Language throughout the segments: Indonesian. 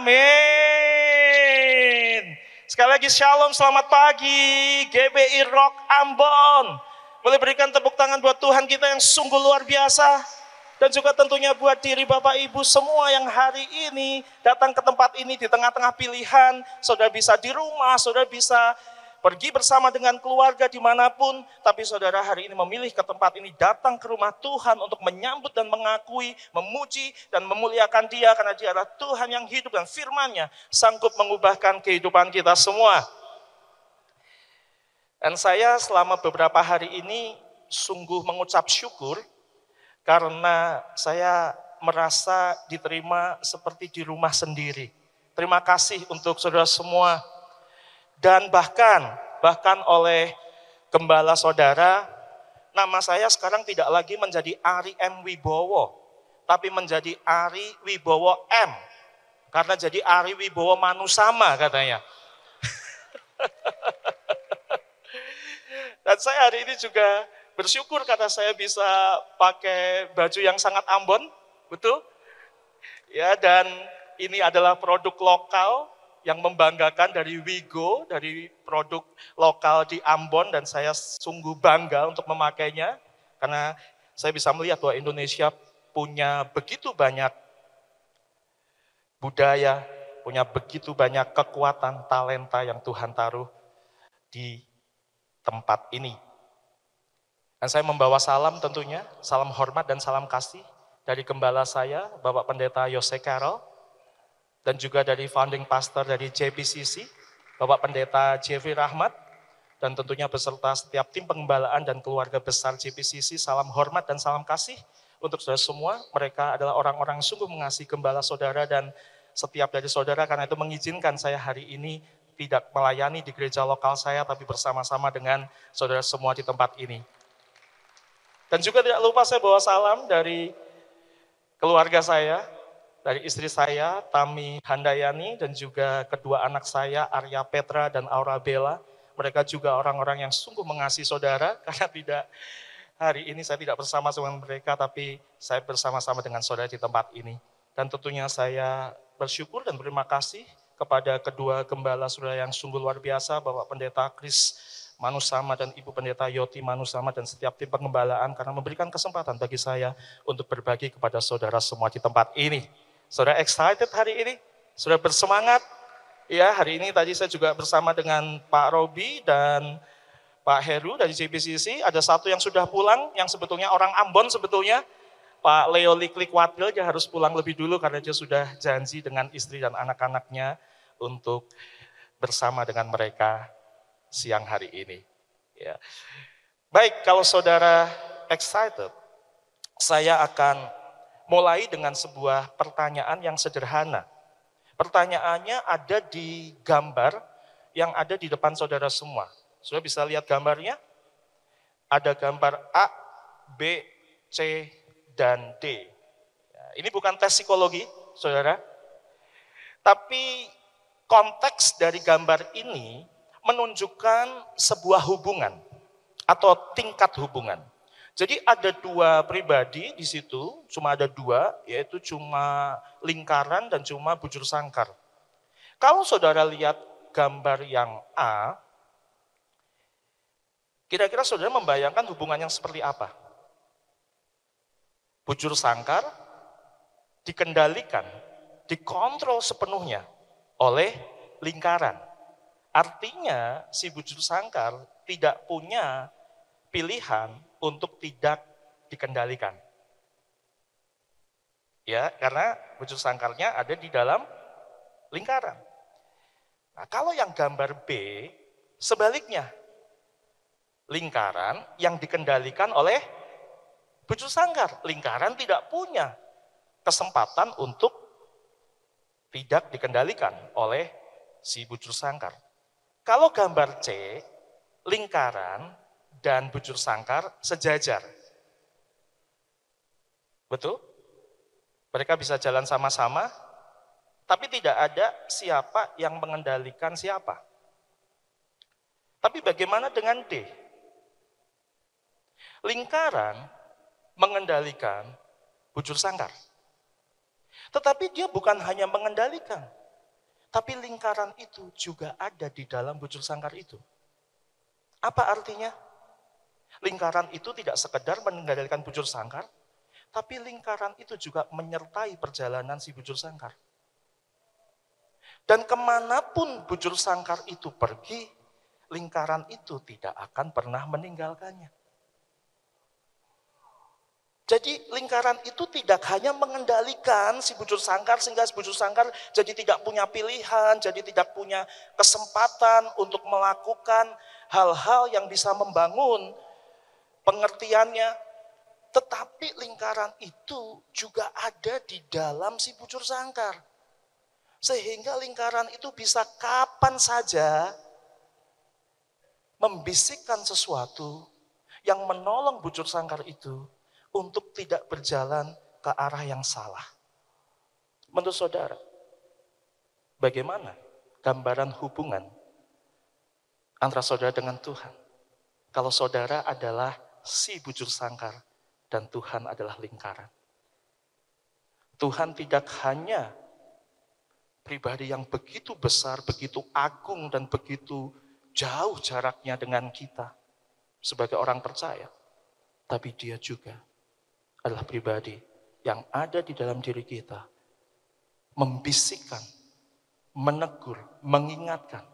Amin. Sekali lagi shalom, selamat pagi GBI Rock Ambon. Boleh berikan tepuk tangan buat Tuhan kita yang sungguh luar biasa. Dan juga tentunya buat diri Bapak Ibu semua yang hari ini datang ke tempat ini di tengah-tengah pilihan. Saudara bisa di rumah, saudara bisa pergi bersama dengan keluarga dimanapun. Tapi saudara hari ini memilih ke tempat ini, datang ke rumah Tuhan untuk menyambut dan mengakui, memuji dan memuliakan Dia. Karena Dia adalah Tuhan yang hidup dan firman-Nya sanggup mengubahkan kehidupan kita semua. Dan saya selama beberapa hari ini sungguh mengucap syukur karena saya merasa diterima seperti di rumah sendiri. Terima kasih untuk saudara semua. Dan bahkan oleh gembala saudara, nama saya sekarang tidak lagi menjadi Ari M. Wibowo, tapi menjadi Ari Wibowo M. Karena jadi Ari Wibowo Manusama katanya. Dan saya hari ini juga bersyukur karena saya bisa pakai baju yang sangat Ambon, betul? Ya, dan ini adalah produk lokal yang membanggakan dari Wigo, dari produk lokal di Ambon, dan saya sungguh bangga untuk memakainya karena saya bisa melihat bahwa Indonesia punya begitu banyak budaya, punya begitu banyak kekuatan, talenta yang Tuhan taruh di tempat ini. Dan saya membawa salam tentunya, salam hormat dan salam kasih dari gembala saya, Bapak Pendeta Yose Carol, dan juga dari founding pastor dari JPCC, Bapak Pendeta Jeffrey Rahmat, dan tentunya beserta setiap tim pengembalaan dan keluarga besar JPCC, salam hormat dan salam kasih untuk saudara semua. Mereka adalah orang-orang yang sungguh mengasihi gembala saudara dan setiap dari saudara, karena itu mengizinkan saya hari ini tidak melayani di gereja lokal saya, tapi bersama-sama dengan saudara semua di tempat ini. Dan juga tidak lupa saya bawa salam dari keluarga saya, dari istri saya, Tami Handayani, dan juga kedua anak saya, Arya Petra dan Aura Bella. Mereka juga orang-orang yang sungguh mengasihi saudara, karena tidak hari ini saya tidak bersama dengan mereka, tapi saya bersama-sama dengan saudara di tempat ini. Dan tentunya saya bersyukur dan berterima kasih kepada kedua gembala saudara yang sungguh luar biasa, Bapak Pendeta Chris Manusama dan Ibu Pendeta Yoti Manusama dan setiap tim pengembalaan karena memberikan kesempatan bagi saya untuk berbagi kepada saudara semua di tempat ini. Saudara excited hari ini? Saudara bersemangat? Ya, hari ini tadi saya juga bersama dengan Pak Robi dan Pak Heru dari JPCC. Ada satu yang sudah pulang, yang sebetulnya orang Ambon sebetulnya. Pak Leo Liklik Wadil, dia harus pulang lebih dulu karena dia sudah janji dengan istri dan anak-anaknya untuk bersama dengan mereka siang hari ini. Ya. Baik, kalau saudara excited, saya akan mulai dengan sebuah pertanyaan yang sederhana. Pertanyaannya ada di gambar yang ada di depan saudara semua. Saudara bisa lihat gambarnya? Ada gambar A, B, C, dan D. Ya, ini bukan tes psikologi, saudara. Tapi konteks dari gambar ini menunjukkan sebuah hubungan atau tingkat hubungan. Jadi ada dua pribadi di situ, cuma ada dua, yaitu cuma lingkaran dan cuma bujur sangkar. Kalau saudara lihat gambar yang A, kira-kira saudara membayangkan hubungan yang seperti apa? Bujur sangkar dikendalikan, dikontrol sepenuhnya oleh lingkaran. Artinya si bujur sangkar tidak punya pilihan untuk tidak dikendalikan. Ya, karena bujur sangkarnya ada di dalam lingkaran. Nah, kalau yang gambar B, sebaliknya. Lingkaran yang dikendalikan oleh bujur sangkar. Lingkaran tidak punya kesempatan untuk tidak dikendalikan oleh si bujur sangkar. Kalau gambar C, lingkaran dan bujur sangkar sejajar. Betul? Mereka bisa jalan sama-sama, tapi tidak ada siapa yang mengendalikan siapa. Tapi bagaimana dengan D? Lingkaran mengendalikan bujur sangkar. Tetapi dia bukan hanya mengendalikan, Tapi lingkaran itu juga ada di dalam bujur sangkar itu. Apa artinya? Lingkaran itu tidak sekedar mengendalikan bujur sangkar, tapi lingkaran itu juga menyertai perjalanan si bujur sangkar. Dan kemanapun bujur sangkar itu pergi, lingkaran itu tidak akan pernah meninggalkannya. Jadi lingkaran itu tidak hanya mengendalikan si bujur sangkar sehingga si bujur sangkar jadi tidak punya pilihan, jadi tidak punya kesempatan untuk melakukan hal-hal yang bisa membangun pengertiannya. Tetapi lingkaran itu juga ada di dalam si bujur sangkar. Sehingga lingkaran itu bisa kapan saja membisikkan sesuatu yang menolong bujur sangkar itu untuk tidak berjalan ke arah yang salah. Menurut saudara, bagaimana gambaran hubungan antara saudara dengan Tuhan? Kalau saudara adalah si bujur sangkar dan Tuhan adalah lingkaran. Tuhan tidak hanya pribadi yang begitu besar, begitu agung, dan begitu jauh jaraknya dengan kita sebagai orang percaya, tapi dia juga adalah pribadi yang ada di dalam diri kita, membisikkan, menegur, mengingatkan,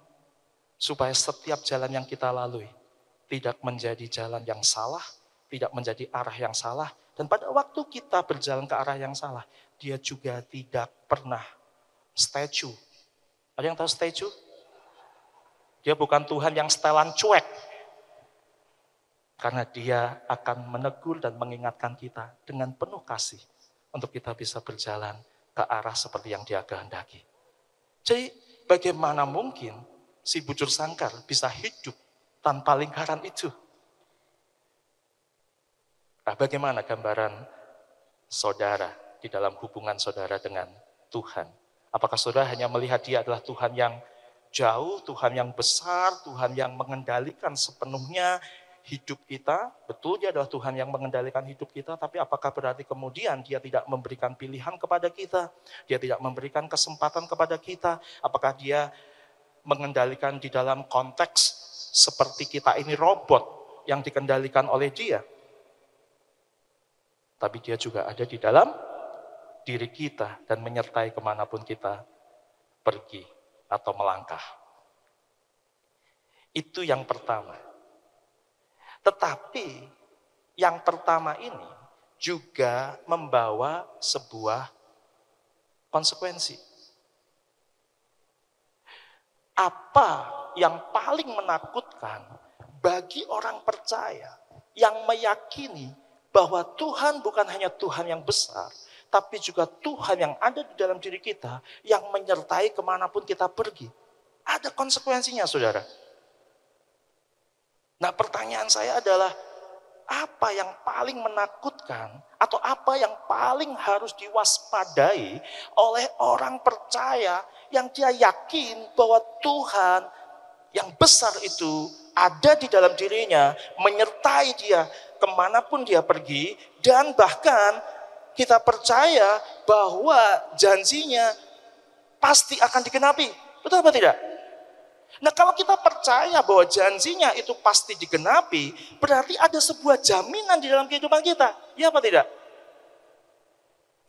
supaya setiap jalan yang kita lalui tidak menjadi jalan yang salah, tidak menjadi arah yang salah, dan pada waktu kita berjalan ke arah yang salah, dia juga tidak pernah statue. Ada yang tahu statue? Dia bukan Tuhan yang setelan cuek. Karena dia akan menegur dan mengingatkan kita dengan penuh kasih untuk kita bisa berjalan ke arah seperti yang dia kehendaki. Jadi bagaimana mungkin si bujur sangkar bisa hidup tanpa lingkaran itu? Nah, bagaimana gambaran saudara di dalam hubungan saudara dengan Tuhan? Apakah saudara hanya melihat dia adalah Tuhan yang jauh, Tuhan yang besar, Tuhan yang mengendalikan sepenuhnya hidup kita? Betul, dia adalah Tuhan yang mengendalikan hidup kita, tapi apakah berarti kemudian dia tidak memberikan pilihan kepada kita? Dia tidak memberikan kesempatan kepada kita? Apakah dia mengendalikan di dalam konteks seperti kita ini robot yang dikendalikan oleh dia? Tapi dia juga ada di dalam diri kita dan menyertai kemanapun kita pergi atau melangkah. Itu yang pertama. Tetapi yang pertama ini juga membawa sebuah konsekuensi. Apa yang paling menakutkan bagi orang percaya yang meyakini bahwa Tuhan bukan hanya Tuhan yang besar, tapi juga Tuhan yang ada di dalam diri kita, yang menyertai kemanapun kita pergi. Ada konsekuensinya, saudara. Nah, pertanyaan saya adalah, apa yang paling menakutkan atau apa yang paling harus diwaspadai oleh orang percaya yang dia yakin bahwa Tuhan yang besar itu ada di dalam dirinya, menyertai dia kemanapun dia pergi, dan bahkan kita percaya bahwa janjinya pasti akan digenapi. Betul apa tidak? Nah, kalau kita percaya bahwa janjinya itu pasti digenapi, berarti ada sebuah jaminan di dalam kehidupan kita. Ya apa tidak?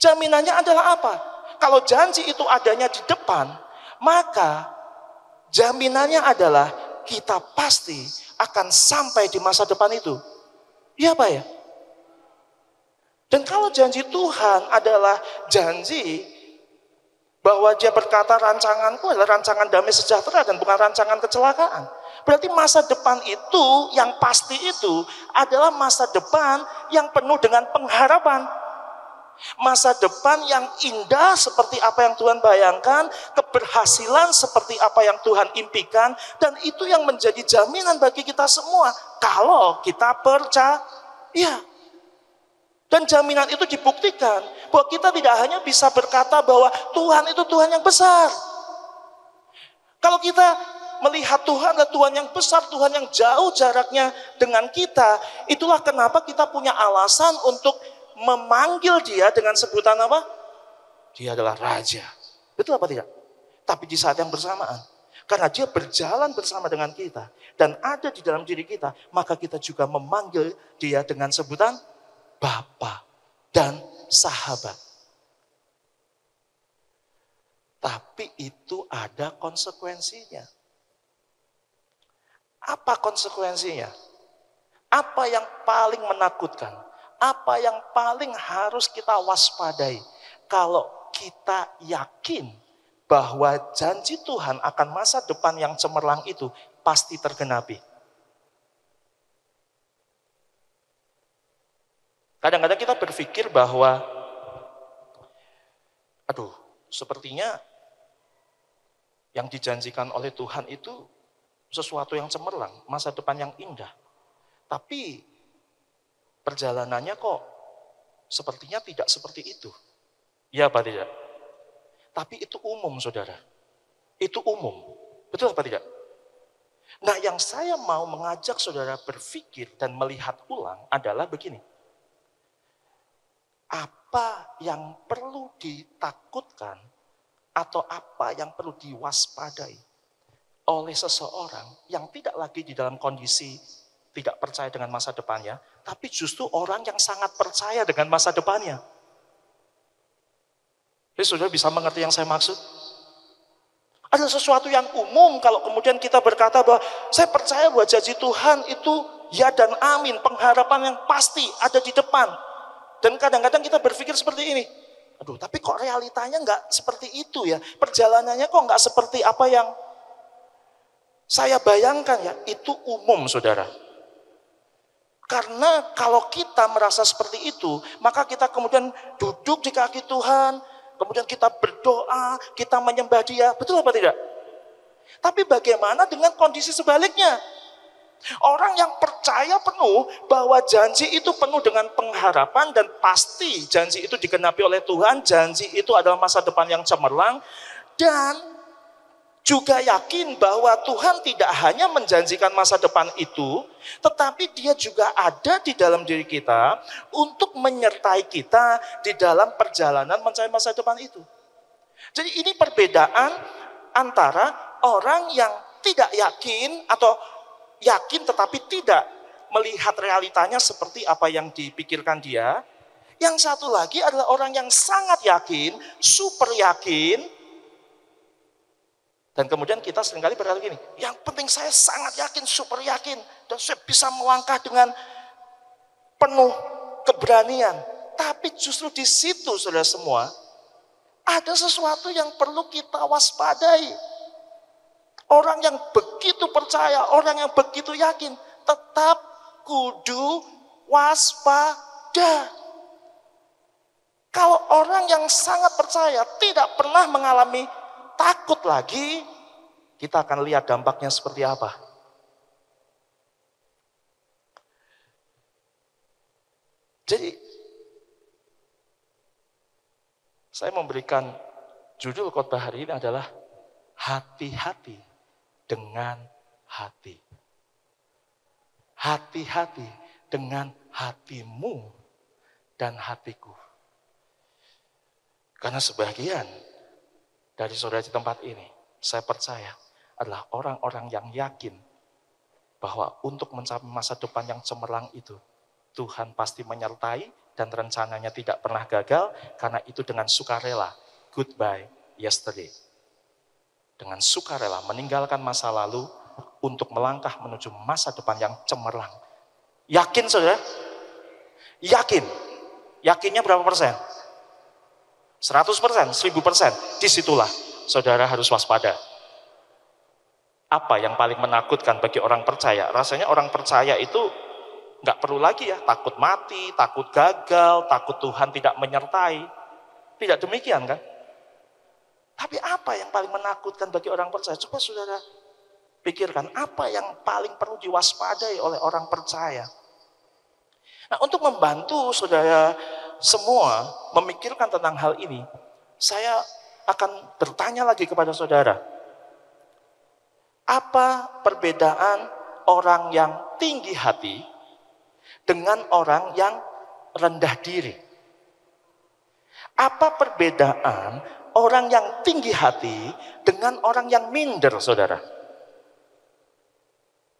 Jaminannya adalah apa? Kalau janji itu adanya di depan, maka jaminannya adalah kita pasti akan sampai di masa depan itu. Ya apa ya? Dan kalau janji Tuhan adalah janji bahwa dia berkata rancanganku adalah rancangan damai sejahtera dan bukan rancangan kecelakaan. Berarti masa depan itu, yang pasti itu adalah masa depan yang penuh dengan pengharapan. Masa depan yang indah seperti apa yang Tuhan bayangkan, keberhasilan seperti apa yang Tuhan impikan, dan itu yang menjadi jaminan bagi kita semua kalau kita percaya. Dan jaminan itu dibuktikan bahwa kita tidak hanya bisa berkata bahwa Tuhan itu Tuhan yang besar. Kalau kita melihat Tuhan adalah Tuhan yang besar, Tuhan yang jauh jaraknya dengan kita, itulah kenapa kita punya alasan untuk memanggil dia dengan sebutan apa? Dia adalah Raja. Betul apa tidak? Tapi di saat yang bersamaan, karena dia berjalan bersama dengan kita dan ada di dalam diri kita, maka kita juga memanggil dia dengan sebutan Bapa dan sahabat. Tapi itu ada konsekuensinya. Apa konsekuensinya? Apa yang paling menakutkan? Apa yang paling harus kita waspadai? Kalau kita yakin bahwa janji Tuhan akan masa depan yang cemerlang itu pasti tergenapi. Kadang-kadang kita berpikir bahwa, sepertinya yang dijanjikan oleh Tuhan itu sesuatu yang cemerlang, masa depan yang indah. Tapi perjalanannya kok sepertinya tidak seperti itu. Ya apa tidak? Tapi itu umum, saudara. Itu umum. Betul apa tidak? Nah, yang saya mau mengajak saudara berpikir dan melihat ulang adalah begini. Apa yang perlu ditakutkan atau apa yang perlu diwaspadai oleh seseorang yang tidak lagi di dalam kondisi tidak percaya dengan masa depannya, tapi justru orang yang sangat percaya dengan masa depannya. Jadi saudara bisa mengerti yang saya maksud? Ada sesuatu yang umum kalau kemudian kita berkata bahwa saya percaya bahwa janji Tuhan itu ya dan amin, pengharapan yang pasti ada di depan. Dan kadang-kadang kita berpikir seperti ini, tapi kok realitanya nggak seperti itu ya, perjalanannya kok nggak seperti apa yang saya bayangkan ya. Itu umum, saudara. Karena kalau kita merasa seperti itu, maka kita kemudian duduk di kaki Tuhan, kemudian kita berdoa, kita menyembah Dia. Betul apa tidak? Tapi bagaimana dengan kondisi sebaliknya? Orang yang percaya penuh bahwa janji itu penuh dengan pengharapan dan pasti janji itu digenapi oleh Tuhan, janji itu adalah masa depan yang cemerlang, dan juga yakin bahwa Tuhan tidak hanya menjanjikan masa depan itu, tetapi Dia juga ada di dalam diri kita untuk menyertai kita di dalam perjalanan mencari masa depan itu. Jadi ini perbedaan antara orang yang tidak yakin atau yakin tetapi tidak melihat realitanya seperti apa yang dipikirkan dia. Yang satu lagi adalah orang yang sangat yakin, super yakin. Dan kemudian kita seringkali berkata gini, yang penting saya sangat yakin, super yakin. Dan saya bisa melangkah dengan penuh keberanian. Tapi justru di situ, saudara semua, ada sesuatu yang perlu kita waspadai. Orang yang begitu percaya, orang yang begitu yakin, tetap kudu waspada. Kalau orang yang sangat percaya tidak pernah mengalami takut lagi, kita akan lihat dampaknya seperti apa. Jadi, saya memberikan judul khotbah hari ini adalah hati-hati dengan hati. Hati-hati dengan hatimu dan hatiku. Karena sebagian dari saudara di tempat ini, saya percaya adalah orang-orang yang yakin bahwa untuk mencapai masa depan yang cemerlang itu, Tuhan pasti menyertai dan rencananya tidak pernah gagal, karena itu dengan sukarela, goodbye yesterday. Dengan sukarela meninggalkan masa lalu untuk melangkah menuju masa depan yang cemerlang. Yakin saudara? Yakin. Yakinnya berapa persen? 100%, 1000%. Disitulah saudara harus waspada. Apa yang paling menakutkan bagi orang percaya? Rasanya orang percaya itu nggak perlu lagi ya takut mati, takut gagal, takut Tuhan tidak menyertai. Tidak demikian kan? Tapi apa yang paling menakutkan bagi orang percaya? Coba saudara pikirkan, apa yang paling perlu diwaspadai oleh orang percaya? Nah, untuk membantu saudara semua memikirkan tentang hal ini, saya akan bertanya lagi kepada saudara. Apa perbedaan orang yang tinggi hati dengan orang yang rendah diri? Apa perbedaan orang yang tinggi hati dengan orang yang minder, saudara?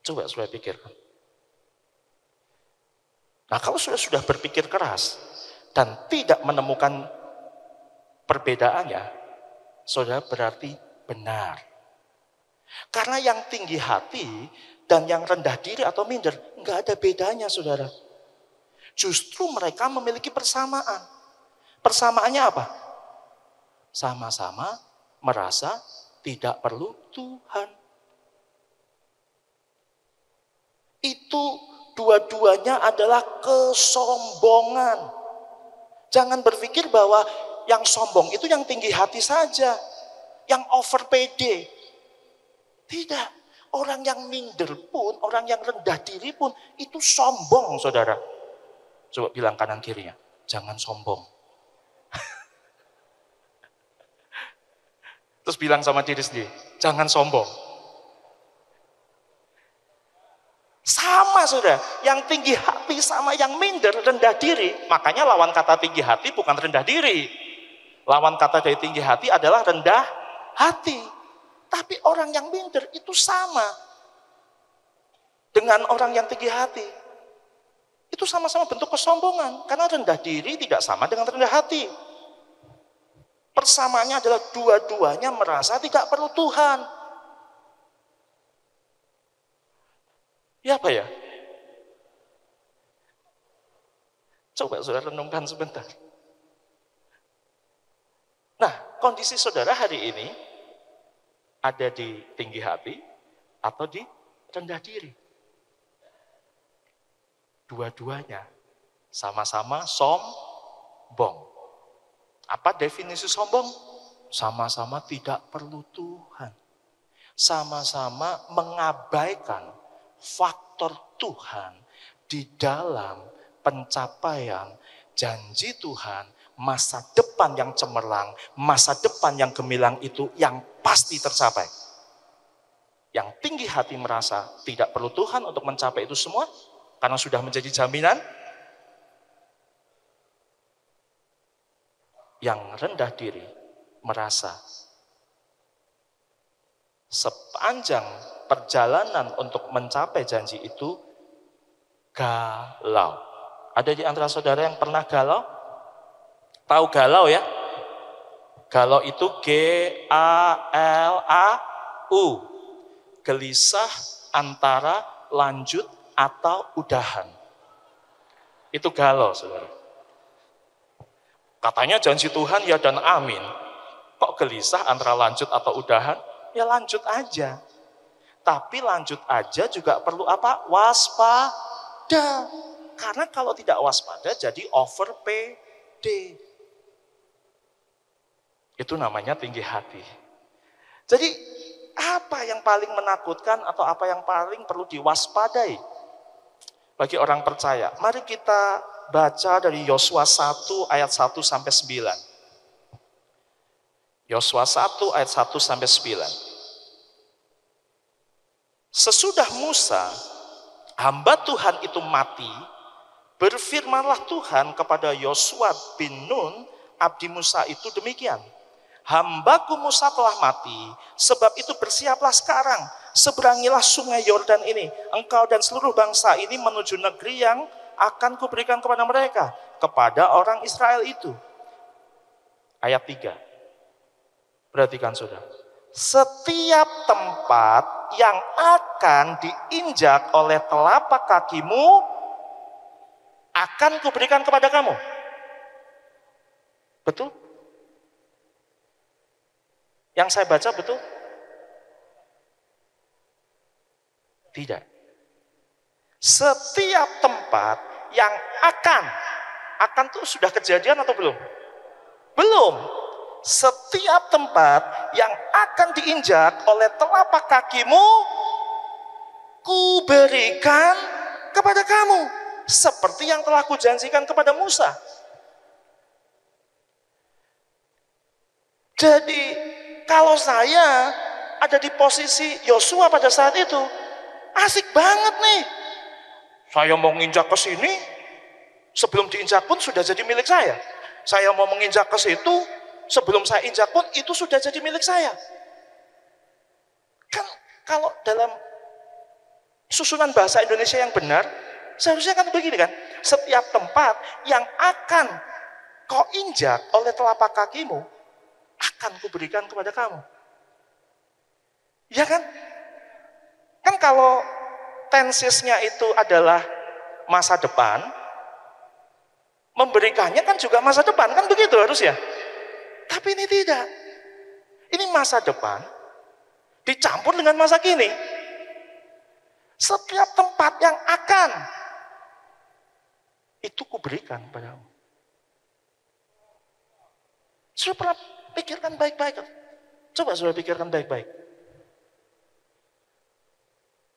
Coba saudara pikirkan. Nah, kalau sudah berpikir keras dan tidak menemukan perbedaannya, saudara, berarti benar. Karena yang tinggi hati dan yang rendah diri atau minder, nggak ada bedanya, saudara. Justru mereka memiliki persamaan. Persamaannya apa? Sama-sama merasa tidak perlu Tuhan. Itu dua-duanya adalah kesombongan. Jangan berpikir bahwa yang sombong itu yang tinggi hati saja, yang over pede. Tidak, orang yang minder pun, orang yang rendah diri pun itu sombong, saudara. Coba bilang kanan kirinya, jangan sombong. Terus bilang sama diri sendiri, jangan sombong. Sama, saudara, yang tinggi hati sama yang minder, rendah diri. Makanya lawan kata tinggi hati bukan rendah diri. Lawan kata dari tinggi hati adalah rendah hati. Tapi orang yang minder itu sama dengan orang yang tinggi hati. Itu sama-sama bentuk kesombongan. Karena rendah diri tidak sama dengan rendah hati. Persamaannya adalah dua-duanya merasa tidak perlu Tuhan. Ya apa ya? Coba saudara renungkan sebentar. Nah, kondisi saudara hari ini ada di tinggi hati atau di rendah diri. Dua-duanya sama-sama sombong. Apa definisi sombong? Sama-sama tidak perlu Tuhan. Sama-sama mengabaikan faktor Tuhan di dalam pencapaian janji Tuhan, masa depan yang cemerlang, masa depan yang gemilang itu yang pasti tercapai. Yang tinggi hati merasa tidak perlu Tuhan untuk mencapai itu semua, karena sudah menjadi jaminan. Yang rendah diri merasa sepanjang perjalanan untuk mencapai janji itu galau. Ada di antara saudara yang pernah galau? Tahu galau ya? Galau itu G-A-L-A-U. Gelisah antara lanjut atau udahan. Itu galau, saudara. Katanya janji Tuhan ya dan amin. Kok gelisah antara lanjut atau udahan? Ya lanjut aja. Tapi lanjut aja juga perlu apa? Waspada. Karena kalau tidak waspada jadi over PD. Itu namanya tinggi hati. Jadi apa yang paling menakutkan atau apa yang paling perlu diwaspadai bagi orang percaya? Mari kita baca dari Yosua 1 ayat 1 sampai 9. Yosua 1 ayat 1 sampai 9. Sesudah Musa, hamba Tuhan itu mati, berfirmanlah Tuhan kepada Yosua bin Nun, abdi Musa itu demikian. Hambaku Musa telah mati, sebab itu bersiaplah sekarang, seberangilah sungai Yordan ini, engkau dan seluruh bangsa ini menuju negeri yang akan kuberikan kepada mereka, kepada orang Israel itu. Ayat 3. Perhatikan saudara. Setiap tempat yang akan diinjak oleh telapak kakimu akan kuberikan kepada kamu. Betul? Yang saya baca betul? Tidak. Setiap tempat yang akan itu sudah kejadian atau belum? Belum. Setiap tempat yang akan diinjak oleh telapak kakimu, kuberikan kepada kamu. Seperti yang telah kujanjikan kepada Musa. Jadi, kalau saya ada di posisi Yosua pada saat itu, asik banget nih. Saya mau menginjak ke sini, sebelum diinjak pun sudah jadi milik saya. Saya mau menginjak ke situ, sebelum saya injak pun itu sudah jadi milik saya. Kan kalau dalam susunan bahasa Indonesia yang benar, seharusnya kan begini kan, setiap tempat yang akan kau injak oleh telapak kakimu, akan kuberikan kepada kamu. Ya kan? Kan kalau tensesnya itu adalah masa depan, memberikannya kan juga masa depan, kan begitu harusnya. Tapi ini tidak. Ini masa depan dicampur dengan masa kini. Setiap tempat yang akan itu kuberikan padamu. Sudah pernah pikirkan baik-baik? Coba sudah pikirkan baik-baik.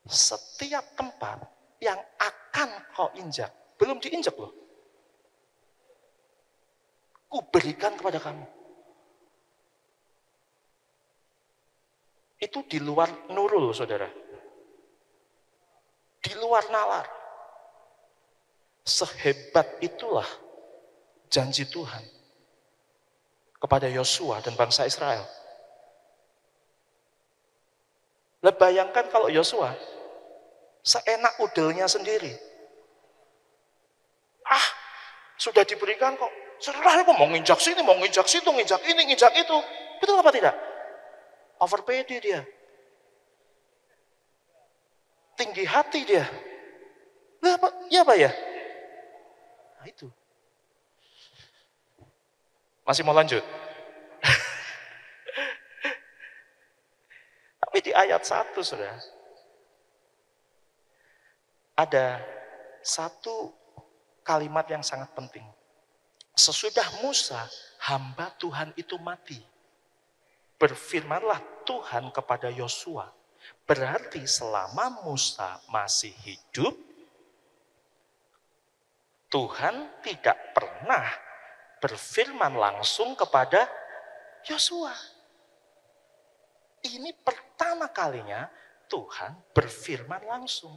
Setiap tempat yang akan kau injak, belum diinjak loh, kuberikan kepada kamu. Itu di luar nurul, saudara. Di luar nalar. Sehebat itulah janji Tuhan kepada Yosua dan bangsa Israel. Bayangkan kalau Yosua seenak udelnya sendiri. Sudah diberikan kok. Serah kok mau nginjak sini, mau nginjak situ, nginjak ini, nginjak itu. Betul apa tidak? Overpede dia. Tinggi hati dia. Ya Pak ya? Nah itu. Masih mau lanjut? Tapi di ayat 1 saudara, ada satu kalimat yang sangat penting. Sesudah Musa, hamba Tuhan itu mati. Berfirmanlah Tuhan kepada Yosua. Berarti selama Musa masih hidup, Tuhan tidak pernah berfirman langsung kepada Yosua. Ini pertama kalinya Tuhan berfirman langsung.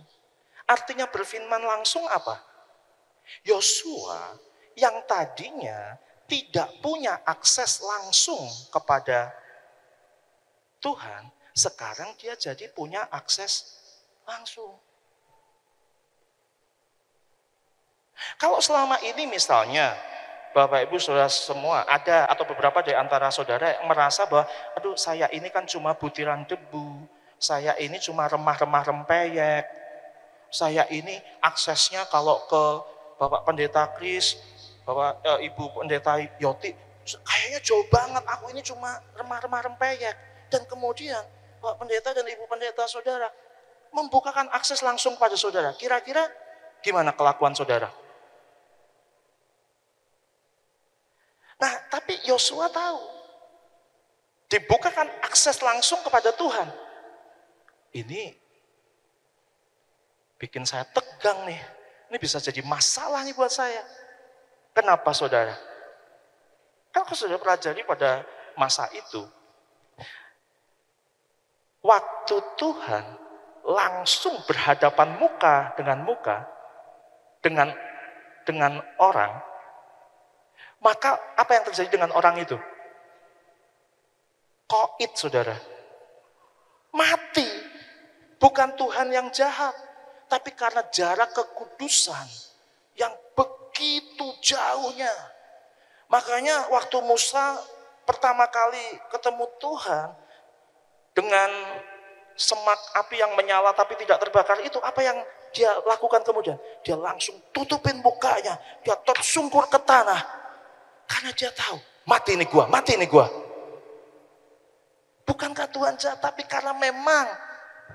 Artinya berfirman langsung apa? Yosua yang tadinya tidak punya akses langsung kepada Tuhan, sekarang dia jadi punya akses langsung. Kalau selama ini misalnya, Bapak Ibu Saudara semua ada atau beberapa dari antara saudara yang merasa bahwa, aduh saya ini kan cuma butiran debu, saya ini cuma remah-remah rempeyek, saya ini aksesnya kalau ke Bapak Pendeta Kris, Bapak Ibu Pendeta Yoti, kayaknya jauh banget, aku ini cuma remah-remah rempeyek. Dan kemudian Bapak Pendeta dan Ibu Pendeta saudara membukakan akses langsung pada saudara. Kira-kira gimana kelakuan saudara? Nah, tapi Yosua tahu. Dibukakan akses langsung kepada Tuhan. Ini bikin saya tegang nih. Ini bisa jadi masalah nih buat saya. Kenapa saudara? Kan aku sudah pelajari pada masa itu. Waktu Tuhan langsung berhadapan muka dengan orang, maka apa yang terjadi dengan orang itu? Koit saudara. Mati. Bukan Tuhan yang jahat, tapi karena jarak kekudusan yang begitu jauhnya. Makanya waktu Musa pertama kali ketemu Tuhan dengan semak api yang menyala tapi tidak terbakar itu, apa yang dia lakukan kemudian? Dia langsung tutupin mukanya, dia tersungkur ke tanah. Karena dia tahu, mati ini gua, mati ini gua. Bukankah Tuhan jahat, tapi karena memang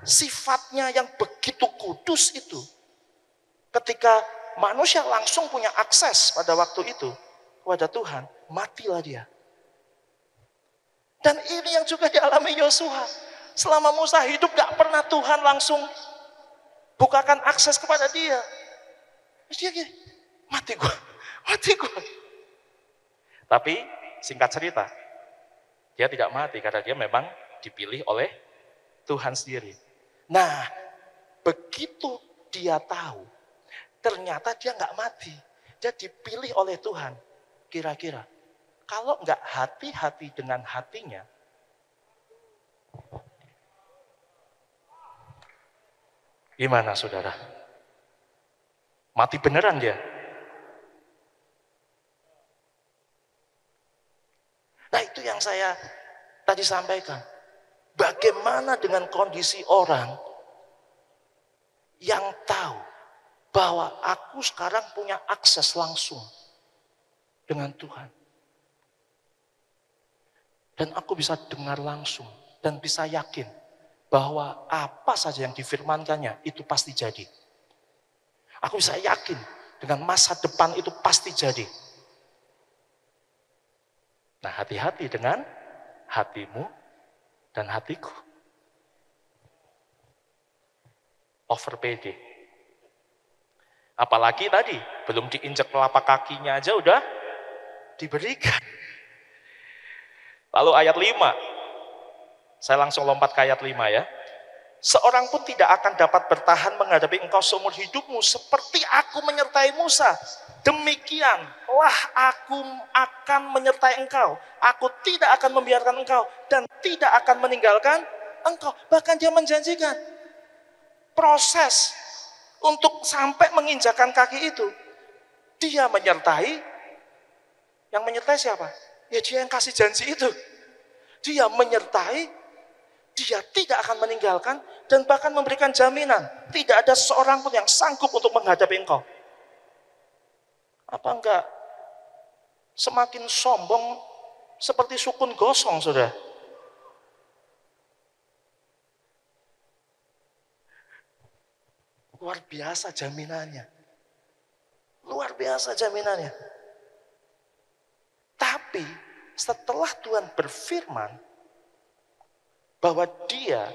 sifatnya yang begitu kudus itu. Ketika manusia langsung punya akses pada waktu itu kepada Tuhan, matilah dia. Dan ini yang juga dialami Yosua. Selama Musa hidup gak pernah Tuhan langsung bukakan akses kepada dia. Dia gini, mati gua, mati gua. Tapi singkat cerita, dia tidak mati karena dia memang dipilih oleh Tuhan sendiri. Nah, begitu dia tahu, ternyata dia gak mati. Dia dipilih oleh Tuhan. Kira-kira Kalau nggak hati-hati dengan hatinya, gimana saudara? Mati beneran dia. Nah itu yang saya tadi sampaikan. Bagaimana dengan kondisi orang yang tahu bahwa aku sekarang punya akses langsung dengan Tuhan. Dan aku bisa dengar langsung dan bisa yakin bahwa apa saja yang difirmankannya itu pasti jadi. Aku bisa yakin dengan masa depan itu pasti jadi. Nah, hati-hati dengan hatimu dan hatiku. Over PD. Apalagi tadi, belum diinjak telapak kakinya aja udah diberikan. Lalu ayat 5. Saya langsung lompat ke ayat 5 ya. Seorang pun tidak akan dapat bertahan menghadapi engkau seumur hidupmu seperti aku menyertai Musa. Demikianlah aku akan menyertai engkau. Aku tidak akan membiarkan engkau dan tidak akan meninggalkan engkau. Bahkan dia menjanjikan proses untuk sampai menginjakan kaki itu. Dia menyertai. Yang menyertai siapa? Ya dia yang kasih janji itu. Dia menyertai. Dia tidak akan meninggalkan dan bahkan memberikan jaminan. Tidak ada seorang pun yang sanggup untuk menghadapi engkau. Apa enggak semakin sombong seperti sukun gosong, saudara? Luar biasa jaminannya. Luar biasa jaminannya. Tapi setelah Tuhan berfirman, bahwa dia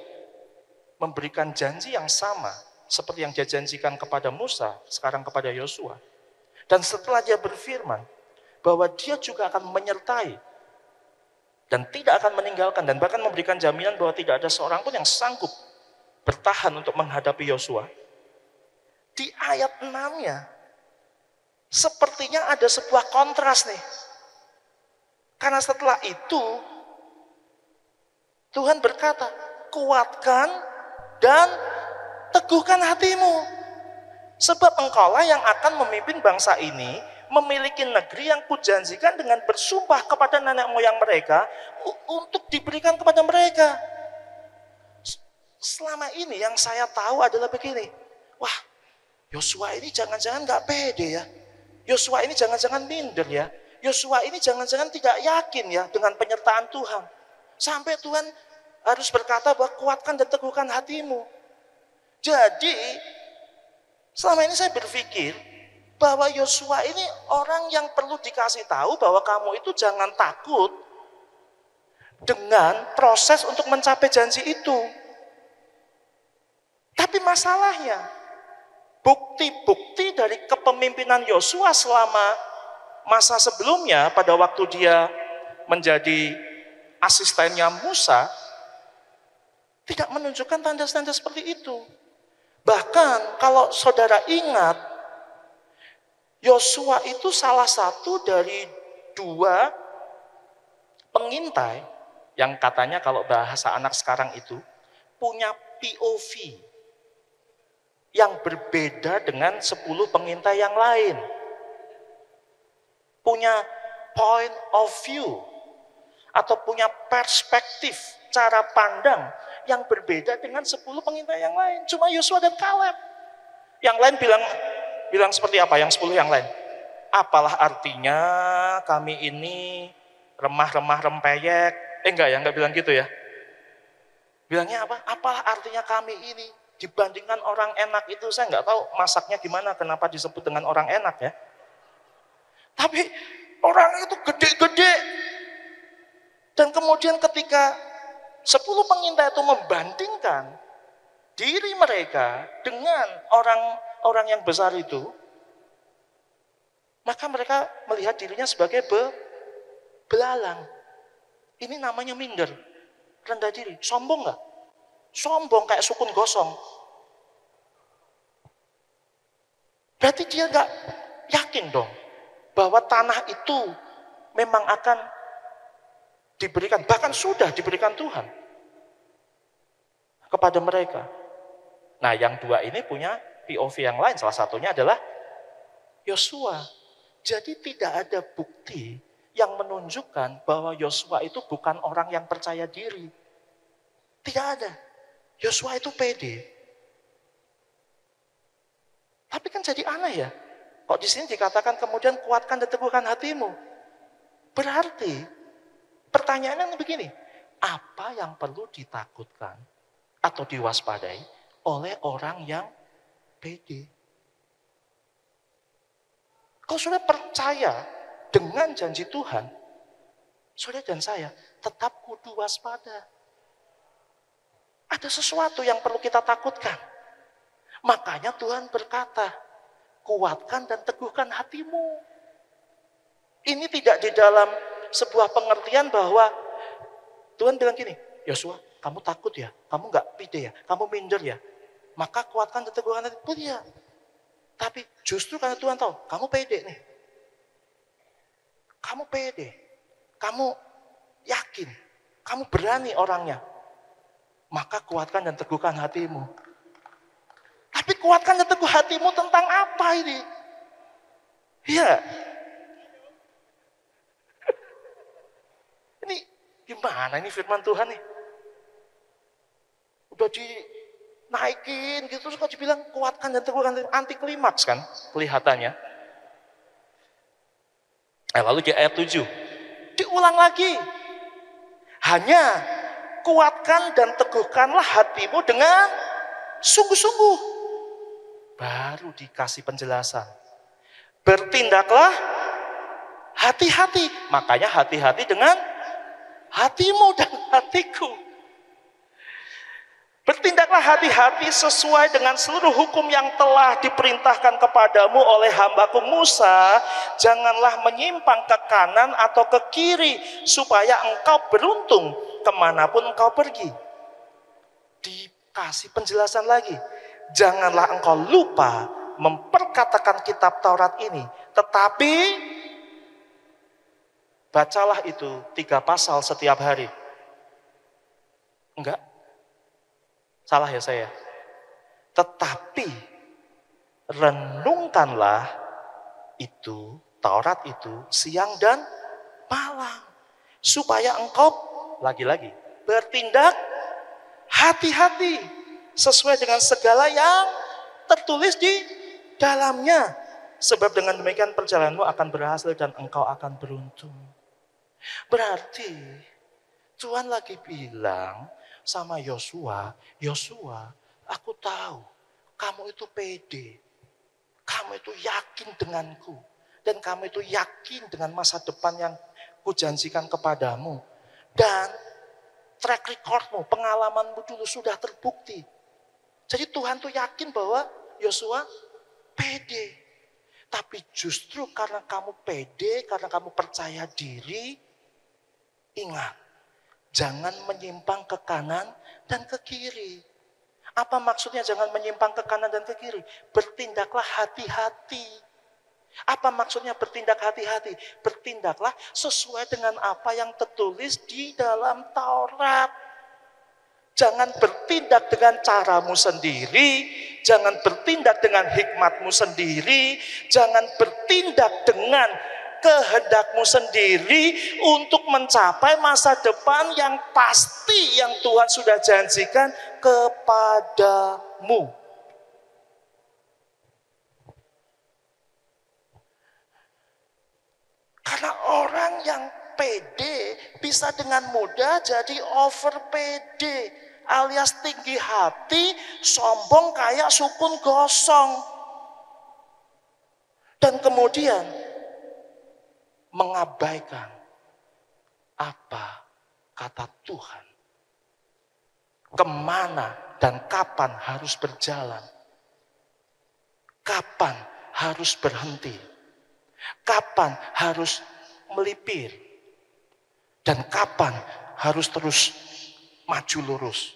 memberikan janji yang sama seperti yang dia janjikan kepada Musa, sekarang kepada Yosua. Dan setelah dia berfirman bahwa dia juga akan menyertai dan tidak akan meninggalkan dan bahkan memberikan jaminan bahwa tidak ada seorang pun yang sanggup bertahan untuk menghadapi Yosua. Di ayat 6-nya sepertinya ada sebuah kontras nih. Karena setelah itu Tuhan berkata, kuatkan dan teguhkan hatimu. Sebab engkaulah yang akan memimpin bangsa ini, memiliki negeri yang kujanjikan dengan bersumpah kepada nenek moyang mereka, untuk diberikan kepada mereka. Selama ini yang saya tahu adalah begini, wah Yosua ini jangan-jangan gak pede ya. Yosua ini jangan-jangan minder ya. Yosua ini jangan-jangan tidak yakin ya dengan penyertaan Tuhan. Sampai Tuhan harus berkata bahwa kuatkan dan teguhkan hatimu. Jadi, selama ini saya berpikir bahwa Yosua ini orang yang perlu dikasih tahu bahwa kamu itu jangan takut dengan proses untuk mencapai janji itu. Tapi masalahnya, bukti-bukti dari kepemimpinan Yosua selama masa sebelumnya pada waktu dia menjadi asistennya Musa tidak menunjukkan tanda-tanda seperti itu. Bahkan kalau saudara ingat, Yosua itu salah satu dari 2 pengintai yang katanya kalau bahasa anak sekarang itu punya POV yang berbeda dengan 10 pengintai yang lain. Punya point of view atau punya perspektif, cara pandang yang berbeda dengan 10 pengintai yang lain. Cuma Yosua dan Kaleb. Yang lain bilang seperti apa? Yang 10 yang lain. Apalah artinya kami ini remah-remah rempeyek. Enggak bilang gitu ya. Bilangnya apa? Apalah artinya kami ini dibandingkan orang enak itu. Saya nggak tahu masaknya gimana, kenapa disebut dengan orang enak ya. Tapi orang itu gede-gede. Dan kemudian ketika 10 pengintai itu membandingkan diri mereka dengan orang-orang yang besar itu, maka mereka melihat dirinya sebagai belalang. Ini namanya minder, rendah diri, sombong nggak? Sombong kayak sukun gosong. Berarti dia nggak yakin dong bahwa tanah itu memang akan diberikan, bahkan sudah diberikan Tuhan kepada mereka. Nah, yang dua ini punya POV yang lain, salah satunya adalah Yosua. Jadi tidak ada bukti yang menunjukkan bahwa Yosua itu bukan orang yang percaya diri. Tidak ada. Yosua itu pede. Tapi kan jadi aneh ya. Kok di sini dikatakan kemudian kuatkan dan teguhkan hatimu. Berarti pertanyaannya begini, apa yang perlu ditakutkan atau diwaspadai oleh orang yang pede? Kalau sudah percaya dengan janji Tuhan, saudara dan saya tetap kudu waspada. Ada sesuatu yang perlu kita takutkan. Makanya Tuhan berkata, kuatkan dan teguhkan hatimu. Ini tidak di dalam sebuah pengertian bahwa Tuhan bilang gini, Yosua, kamu takut ya? Kamu nggak pede ya? Kamu minder ya? Maka kuatkan dan teguhkan hatimu. Ya. Tapi justru karena Tuhan tahu, kamu pede nih. Kamu pede. Kamu yakin. Kamu berani orangnya. Maka kuatkan dan teguhkan hatimu. Tapi kuatkan dan teguh hatimu tentang apa ini? Iya. Ini gimana ini firman Tuhan nih? Udah dinaikin gitu, terus kok dibilang kuatkan dan teguhkan, anti klimaks kan kelihatannya. Lalu di ayat 7, diulang lagi. Hanya kuatkan dan teguhkanlah hatimu dengan sungguh-sungguh. Baru dikasih penjelasan. Bertindaklah hati-hati. Makanya hati-hati dengan hatimu dan hatiku. Bertindaklah hati-hati sesuai dengan seluruh hukum yang telah diperintahkan kepadamu oleh hambaku Musa. Janganlah menyimpang ke kanan atau ke kiri, supaya engkau beruntung kemanapun engkau pergi. Dikasih penjelasan lagi. Janganlah engkau lupa memperkatakan kitab Taurat ini. Tetapi bacalah itu 3 pasal setiap hari. Enggak. Salah ya saya. Tetapi renungkanlah itu, Taurat itu, siang dan malam. Supaya engkau, lagi-lagi, bertindak hati-hati. Sesuai dengan segala yang tertulis di dalamnya. Sebab dengan demikian perjalananmu akan berhasil dan engkau akan beruntung. Berarti Tuhan lagi bilang sama Yosua, Yosua, aku tahu kamu itu pede. Kamu itu yakin denganku. Dan kamu itu yakin dengan masa depan yang kujanjikan kepadamu. Dan track recordmu, pengalamanmu dulu sudah terbukti. Jadi Tuhan tuh yakin bahwa Yosua pede. Tapi justru karena kamu pede, karena kamu percaya diri, ingat, jangan menyimpang ke kanan dan ke kiri. Apa maksudnya jangan menyimpang ke kanan dan ke kiri? Bertindaklah hati-hati. Apa maksudnya bertindak hati-hati? Bertindaklah sesuai dengan apa yang tertulis di dalam Taurat. Jangan bertindak dengan caramu sendiri, jangan bertindak dengan hikmatmu sendiri, jangan bertindak dengan kehendakmu sendiri untuk mencapai masa depan yang pasti yang Tuhan sudah janjikan kepadamu. Karena orang yang pede bisa dengan mudah jadi over pede, alias tinggi hati, sombong kayak sukun gosong. Dan kemudian mengabaikan apa kata Tuhan. Kemana dan kapan harus berjalan. Kapan harus berhenti. Kapan harus melipir. Dan kapan harus terus maju lurus.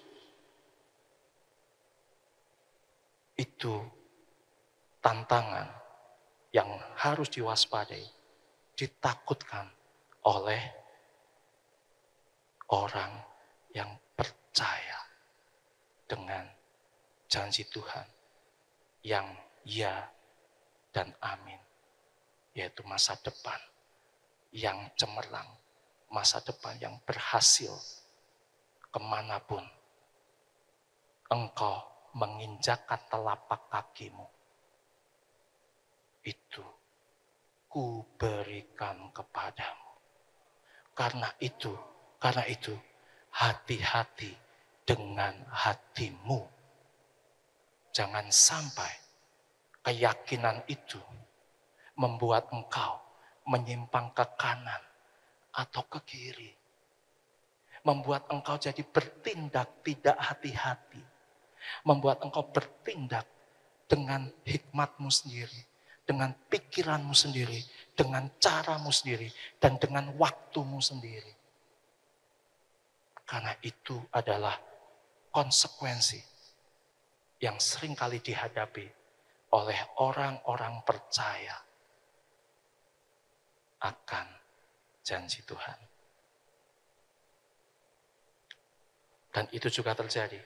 Itu tantangan yang harus diwaspadai. Ditakutkan oleh orang yang percaya dengan janji Tuhan yang ya dan amin, yaitu masa depan yang cemerlang, masa depan yang berhasil kemanapun engkau menginjakkan telapak kakimu. Itu kuberikan kepadamu. Karena itu, hati-hati dengan hatimu. Jangan sampai keyakinan itu membuat engkau menyimpang ke kanan atau ke kiri. Membuat engkau jadi bertindak tidak hati-hati. Membuat engkau bertindak dengan hikmatmu sendiri, dengan pikiranmu sendiri, dengan caramu sendiri, dan dengan waktumu sendiri. Karena itu adalah konsekuensi yang seringkali dihadapi oleh orang-orang percaya akan janji Tuhan. Dan itu juga terjadi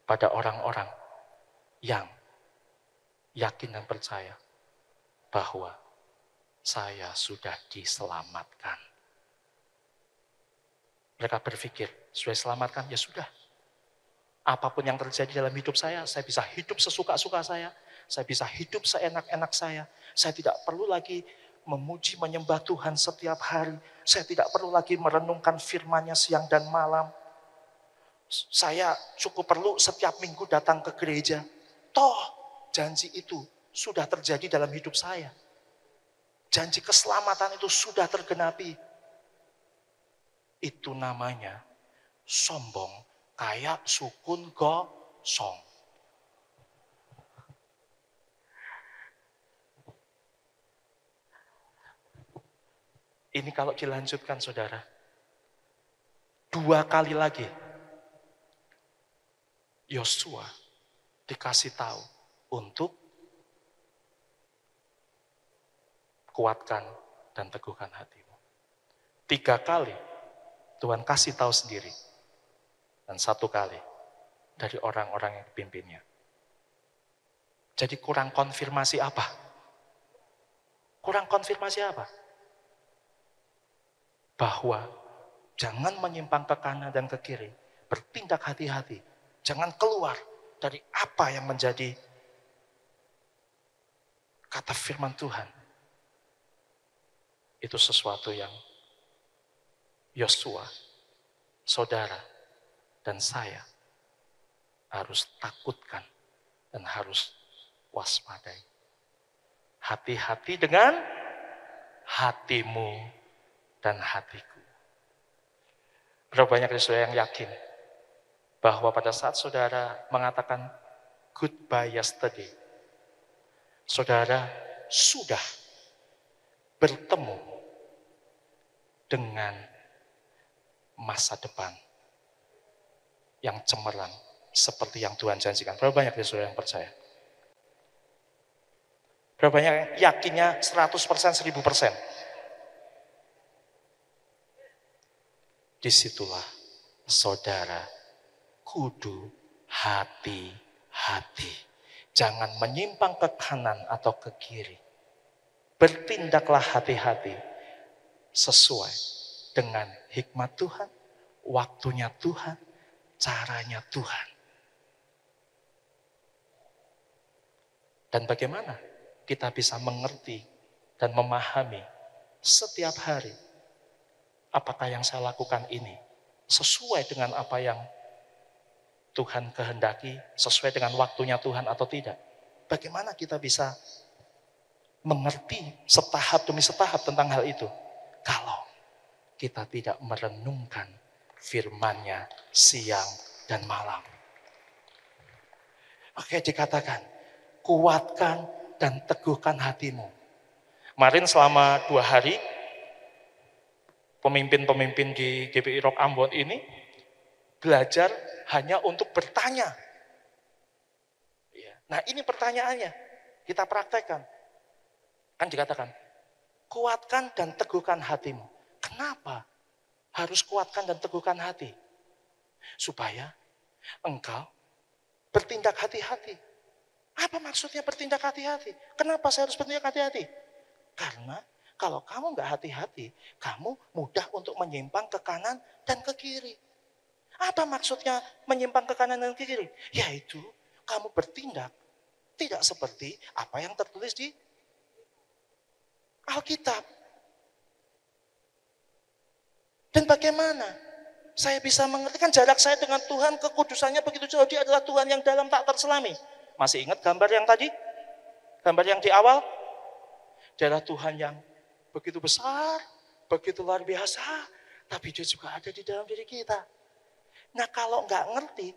pada orang-orang yang yakin dan percaya bahwa saya sudah diselamatkan. Mereka berpikir, sudah diselamatkan, ya sudah. Apapun yang terjadi dalam hidup saya bisa hidup sesuka-suka saya bisa hidup seenak-enak saya tidak perlu lagi memuji, menyembah Tuhan setiap hari, saya tidak perlu lagi merenungkan firman-Nya siang dan malam. Saya cukup perlu setiap minggu datang ke gereja. Toh, janji itu sudah terjadi dalam hidup saya. Janji keselamatan itu sudah tergenapi. Itu namanya sombong kayak sukun gosong. Ini kalau dilanjutkan, saudara. 2 kali lagi Yosua dikasih tahu untuk kuatkan dan teguhkan hatimu. 3 kali Tuhan kasih tahu sendiri. Dan 1 kali dari orang-orang yang dipimpinnya. Jadi kurang konfirmasi apa? Kurang konfirmasi apa? Bahwa jangan menyimpang ke kanan dan ke kiri. Bertindak hati-hati. Jangan keluar dari apa yang menjadi kata firman Tuhan. Itu sesuatu yang Yosua, saudara, dan saya harus takutkan dan harus waspadai. Hati-hati dengan hatimu dan hatiku. Berapa banyak dari saudara yang yakin bahwa pada saat saudara mengatakan goodbye yesterday, saudara sudah bertemu dengan masa depan yang cemerlang seperti yang Tuhan janjikan. Berapa banyak dari saudara yang percaya? Berapa banyak yang yakinnya 100%, 1000%? Disitulah saudara kudu hati-hati. Jangan menyimpang ke kanan atau ke kiri. Bertindaklah hati-hati sesuai dengan hikmat Tuhan, waktunya Tuhan, caranya Tuhan. Dan bagaimana kita bisa mengerti dan memahami setiap hari apakah yang saya lakukan ini sesuai dengan apa yang Tuhan kehendaki, sesuai dengan waktunya Tuhan atau tidak. Bagaimana kita bisa mengerti setahap demi setahap tentang hal itu kalau kita tidak merenungkan firman-Nya siang dan malam. Oke, dikatakan kuatkan dan teguhkan hatimu. Kemarin selama 2 hari pemimpin-pemimpin di GPI Rock Ambon ini belajar hanya untuk bertanya. Nah, ini pertanyaannya, kita praktekkan. Kan dikatakan, kuatkan dan teguhkan hatimu. Kenapa harus kuatkan dan teguhkan hati? Supaya engkau bertindak hati-hati. Apa maksudnya bertindak hati-hati? Kenapa saya harus bertindak hati-hati? Karena kalau kamu nggak hati-hati, kamu mudah untuk menyimpang ke kanan dan ke kiri. Apa maksudnya menyimpang ke kanan dan ke kiri? Yaitu kamu bertindak tidak seperti apa yang tertulis di Alkitab. Dan bagaimana saya bisa mengerti, kan jarak saya dengan Tuhan, kekudusannya begitu jauh. Dia adalah Tuhan yang dalam tak terselami. Masih ingat gambar yang tadi? Gambar yang di awal? Dia adalah Tuhan yang begitu besar, begitu luar biasa, tapi dia juga ada di dalam diri kita. Nah kalau nggak ngerti,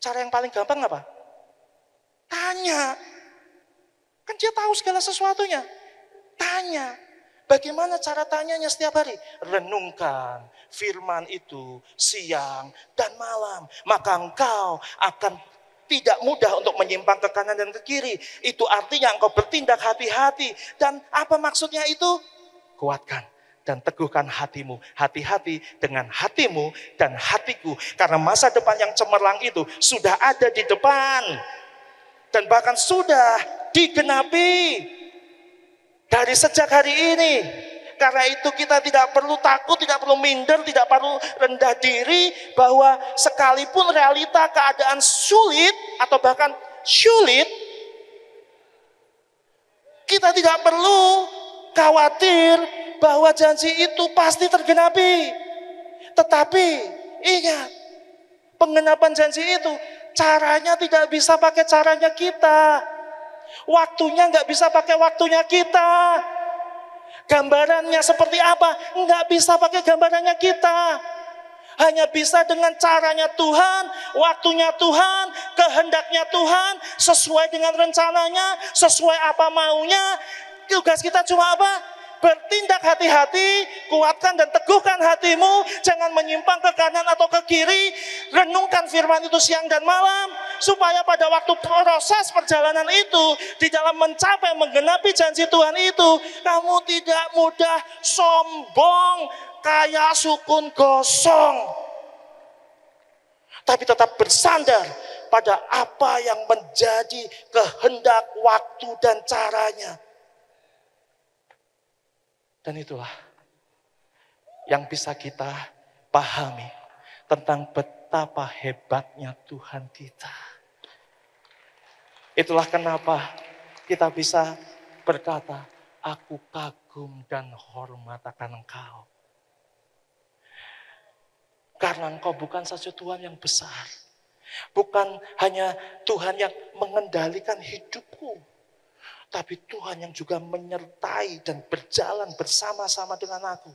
cara yang paling gampang apa? Tanya. Kan dia tahu segala sesuatunya. Tanya. Bagaimana cara tanyanya setiap hari? Renungkan firman itu siang dan malam. Maka engkau akan tidak mudah untuk menyimpang ke kanan dan ke kiri. Itu artinya engkau bertindak hati-hati. Dan apa maksudnya itu? Kuatkan dan teguhkan hatimu. Hati-hati dengan hatimu dan hatiku. Karena masa depan yang cemerlang itu sudah ada di depan. Dan bahkan sudah digenapi dari sejak hari ini. Karena itu kita tidak perlu takut, tidak perlu minder, tidak perlu rendah diri. Bahwa sekalipun realita keadaan sulit atau bahkan sulit, kita tidak perlu khawatir bahwa janji itu pasti tergenapi. Tetapi ingat, penggenapan janji itu caranya tidak bisa pakai caranya kita. Waktunya nggak bisa pakai waktunya kita. Gambarannya seperti apa? Nggak bisa pakai gambarannya kita. Hanya bisa dengan caranya Tuhan, waktunya Tuhan, kehendaknya Tuhan, sesuai dengan rencananya, sesuai apa maunya. Tugas kita cuma apa? Bertindak hati-hati, kuatkan dan teguhkan hatimu, jangan menyimpang ke kanan atau ke kiri. Renungkan firman itu siang dan malam, supaya pada waktu proses perjalanan itu, di dalam mencapai menggenapi janji Tuhan itu, kamu tidak mudah sombong kayak sukun gosong. Tapi tetap bersandar pada apa yang menjadi kehendak, waktu dan caranya. Dan itulah yang bisa kita pahami tentang betapa hebatnya Tuhan kita. Itulah kenapa kita bisa berkata, aku kagum dan hormat akan Engkau. Karena Engkau bukan saja Tuhan yang besar. Bukan hanya Tuhan yang mengendalikan hidupku. Tapi Tuhan yang juga menyertai dan berjalan bersama-sama dengan aku.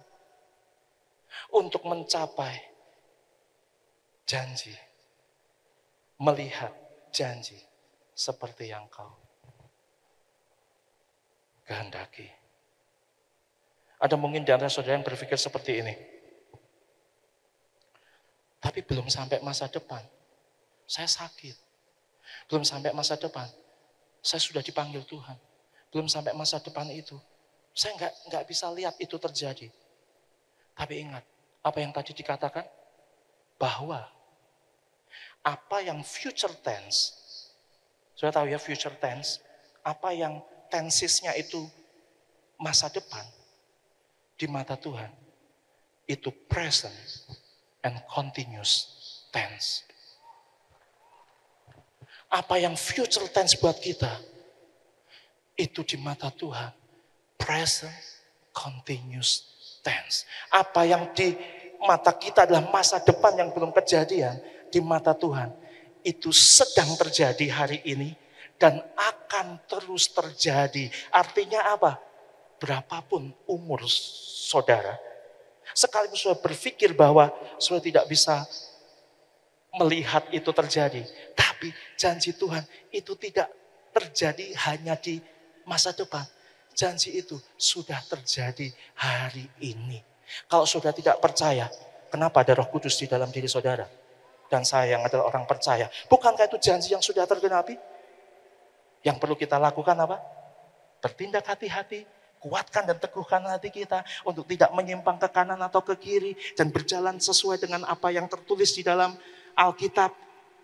Untuk mencapai janji. Melihat janji seperti yang kau kehendaki. Ada mungkin di antara saudara yang berpikir seperti ini. Tapi belum sampai masa depan. Saya sakit. Belum sampai masa depan. Saya sudah dipanggil Tuhan. Belum sampai masa depan itu. Saya nggak bisa lihat itu terjadi. Tapi ingat, apa yang tadi dikatakan? Bahwa apa yang future tense, sudah tahu ya future tense, apa yang tensesnya itu masa depan, di mata Tuhan, itu present and continuous tense. Apa yang future tense buat kita, itu di mata Tuhan, present continuous tense. Apa yang di mata kita adalah masa depan yang belum kejadian, di mata Tuhan, itu sedang terjadi hari ini, dan akan terus terjadi. Artinya apa? Berapapun umur saudara, sekalipun saudara berpikir bahwa saudara tidak bisa melihat itu terjadi, tapi janji Tuhan itu tidak terjadi hanya di masa depan. Janji itu sudah terjadi hari ini. Kalau saudara tidak percaya, kenapa ada Roh Kudus di dalam diri saudara? Dan saya yang adalah orang percaya. Bukankah itu janji yang sudah tergenapi? Yang perlu kita lakukan apa? Bertindak hati-hati Kuatkan dan teguhkan hati kita untuk tidak menyimpang ke kanan atau ke kiri dan berjalan sesuai dengan apa yang tertulis di dalam Alkitab.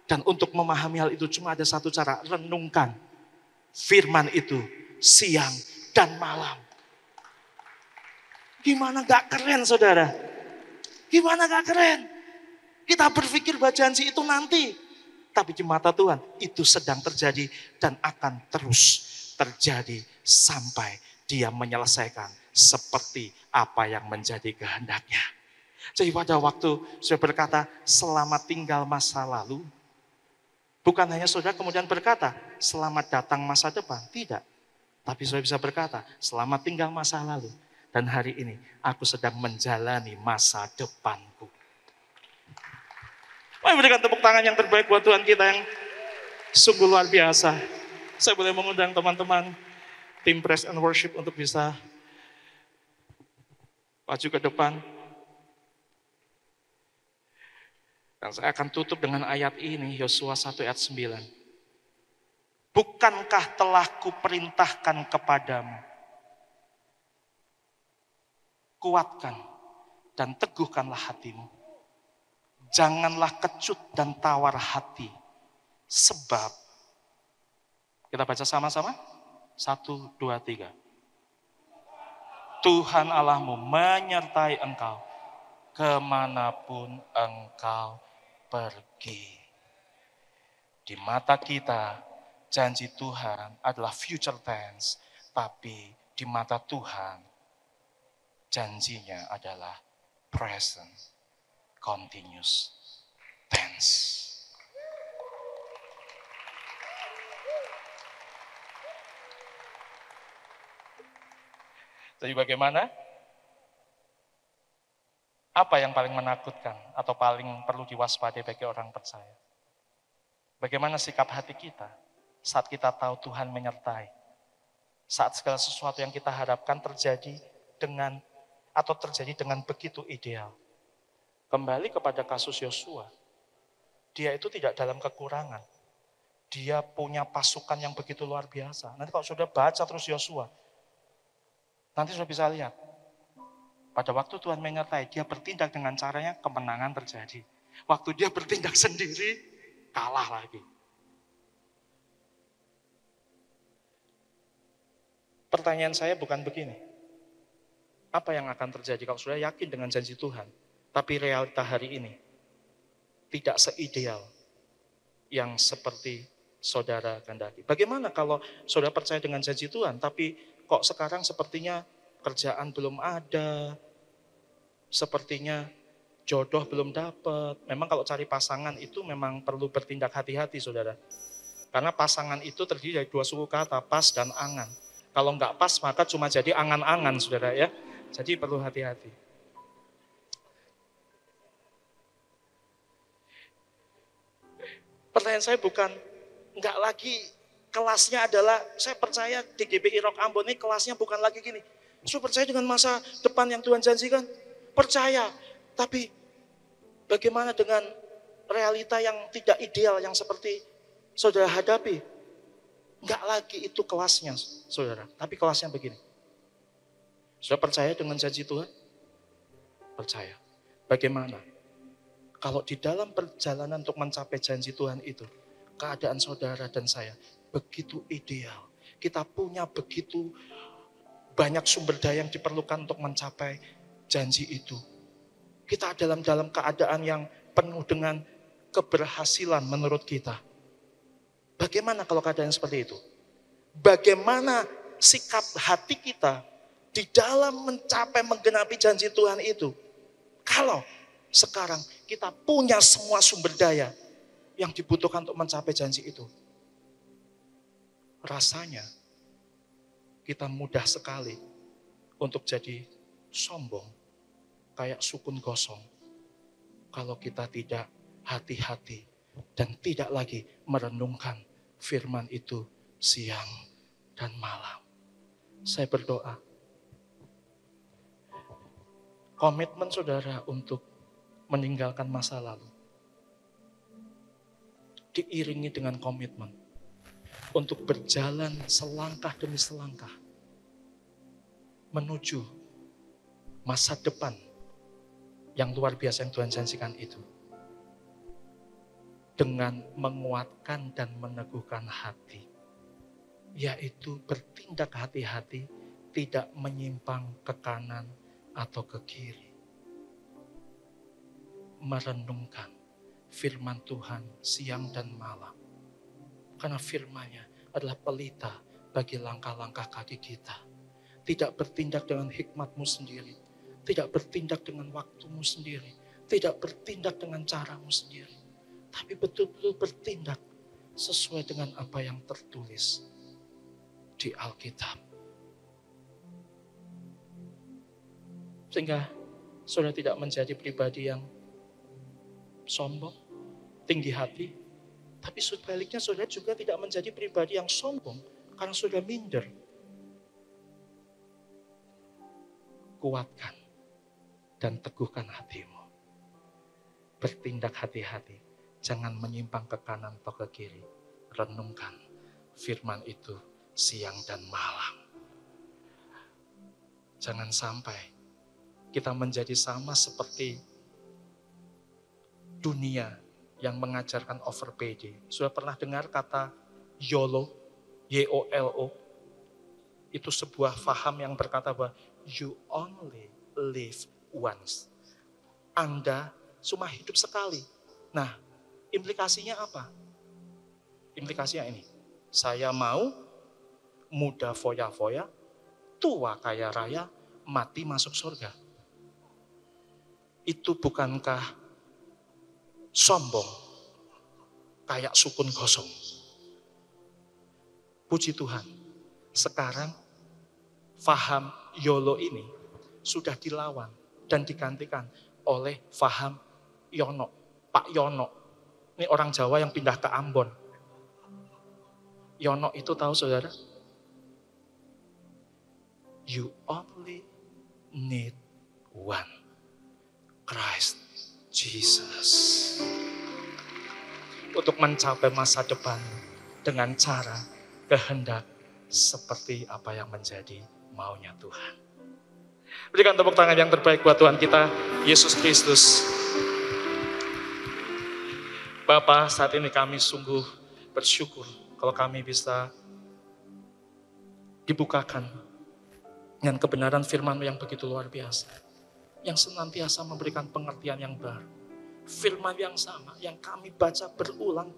Dan untuk memahami hal itu cuma ada satu cara, renungkan firman itu siang dan malam. Gimana gak keren saudara? Gimana gak keren? Kita berpikir bahwa janji itu nanti. Tapi di mata Tuhan itu sedang terjadi dan akan terus terjadi sampai Dia menyelesaikan seperti apa yang menjadi kehendaknya. Jadi pada waktu saya berkata selamat tinggal masa lalu, bukan hanya saudara kemudian berkata selamat datang masa depan, tidak. Tapi saudara bisa berkata selamat tinggal masa lalu dan hari ini aku sedang menjalani masa depanku. Mari berikan tepuk tangan yang terbaik buat Tuhan kita yang sungguh luar biasa. Saya boleh mengundang teman-teman tim Praise and Worship untuk bisa maju ke depan. Dan saya akan tutup dengan ayat ini, Yosua 1 ayat 9. Bukankah telah kuperintahkan kepadamu? Kuatkan dan teguhkanlah hatimu. Janganlah kecut dan tawar hati. Sebab, kita baca sama-sama. 1, 2, 3. Tuhan Allahmu menyertai engkau kemanapun engkau pergi. Di mata kita, janji Tuhan adalah future tense. Tapi di mata Tuhan, janjinya adalah present continuous tense. Jadi bagaimana? Apa yang paling menakutkan atau paling perlu diwaspadai bagi orang percaya? Bagaimana sikap hati kita saat kita tahu Tuhan menyertai? Saat segala sesuatu yang kita harapkan terjadi dengan begitu ideal. Kembali kepada kasus Yosua. Dia itu tidak dalam kekurangan. Dia punya pasukan yang begitu luar biasa. Nanti kalau sudah baca terus Yosua, nanti sudah bisa lihat. Pada waktu Tuhan menyertai, dia bertindak dengan caranya, kemenangan terjadi. Waktu dia bertindak sendiri, kalah lagi. Pertanyaan saya bukan begini. Apa yang akan terjadi kalau sudah yakin dengan janji Tuhan, tapi realita hari ini tidak seideal yang seperti saudara kehendaki? Bagaimana kalau saudara percaya dengan janji Tuhan, tapi kok sekarang sepertinya kerjaan belum ada, sepertinya jodoh belum dapat. Memang kalau cari pasangan itu memang perlu bertindak hati-hati saudara. Karena pasangan itu terdiri dari 2 suku kata, pas dan angan. Kalau enggak pas maka cuma jadi angan-angan saudara ya. Jadi perlu hati-hati. Pertanyaan saya bukan, enggak lagi kelasnya adalah, saya percaya di GBI Rock Ambon ini kelasnya bukan lagi gini. Saya percaya dengan masa depan yang Tuhan janjikan? Percaya. Tapi bagaimana dengan realita yang tidak ideal yang seperti saudara hadapi? Enggak lagi itu kelasnya saudara. Tapi kelasnya begini. Saudara percaya dengan janji Tuhan? Percaya. Bagaimana? Kalau di dalam perjalanan untuk mencapai janji Tuhan itu, keadaan saudara dan saya begitu ideal. Kita punya begitu banyak sumber daya yang diperlukan untuk mencapai janji itu. Kita dalam keadaan yang penuh dengan keberhasilan menurut kita. Bagaimana kalau keadaan seperti itu? Bagaimana sikap hati kita di dalam mencapai menggenapi janji Tuhan itu? Kalau sekarang kita punya semua sumber daya yang dibutuhkan untuk mencapai janji itu. Rasanya kita mudah sekali untuk jadi sombong, kayak sukun gosong. Kalau kita tidak hati-hati dan tidak lagi merenungkan firman itu siang dan malam. Saya berdoa, komitmen saudara untuk meninggalkan masa lalu diiringi dengan komitmen untuk berjalan selangkah demi selangkah menuju masa depan yang luar biasa yang Tuhan janjikan itu. Dengan menguatkan dan meneguhkan hati. Yaitu bertindak hati-hati, tidak menyimpang ke kanan atau ke kiri. Merenungkan firman Tuhan siang dan malam. Karena firman-Nya adalah pelita bagi langkah-langkah kaki kita. Tidak bertindak dengan hikmatmu sendiri. Tidak bertindak dengan waktumu sendiri. Tidak bertindak dengan caramu sendiri. Tapi betul-betul bertindak sesuai dengan apa yang tertulis di Alkitab. Sehingga saudara tidak menjadi pribadi yang sombong, tinggi hati. Tapi sebaliknya saudara juga tidak menjadi pribadi yang sombong karena saudara minder. Kuatkan dan teguhkan hatimu. Bertindak hati-hati. Jangan menyimpang ke kanan atau ke kiri. Renungkan firman itu siang dan malam. Jangan sampai kita menjadi sama seperti dunia yang mengajarkan over PD. Sudah pernah dengar kata YOLO? Y-O-L-O? Itu sebuah faham yang berkata bahwa you only live once. Anda cuma hidup sekali. Nah, implikasinya apa? Implikasinya ini. Saya mau muda foya-foya, tua kaya raya, mati masuk surga. Itu bukankah sombong? Kayak sukun gosong. Puji Tuhan. Sekarang faham YOLO ini sudah dilawan dan digantikan oleh faham Yono, Pak Yono. Ini orang Jawa yang pindah ke Ambon. Yono itu tahu saudara? You only need one. Christ Jesus. Untuk mencapai masa depan dengan cara kehendak seperti apa yang menjadi maunya Tuhan. Berikan tepuk tangan yang terbaik buat Tuhan kita, Yesus Kristus. Bapa, saat ini kami sungguh bersyukur kalau kami bisa dibukakan dengan kebenaran firman-Mu yang begitu luar biasa. Yang senantiasa memberikan pengertian yang baru. Firman yang sama, yang kami baca berulang.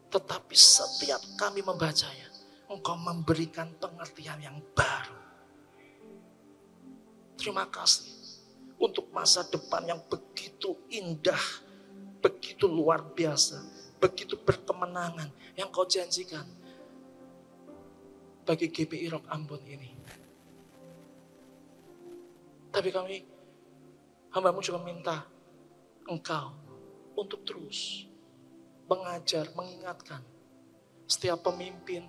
Tetapi setiap kami membacanya, Engkau memberikan pengertian yang baru. Terima kasih untuk masa depan yang begitu indah, begitu luar biasa, begitu berkemenangan yang Kau janjikan bagi GPI Rock Ambon ini. Tapi kami, hamba-Mu juga minta Engkau untuk terus mengajar, mengingatkan setiap pemimpin,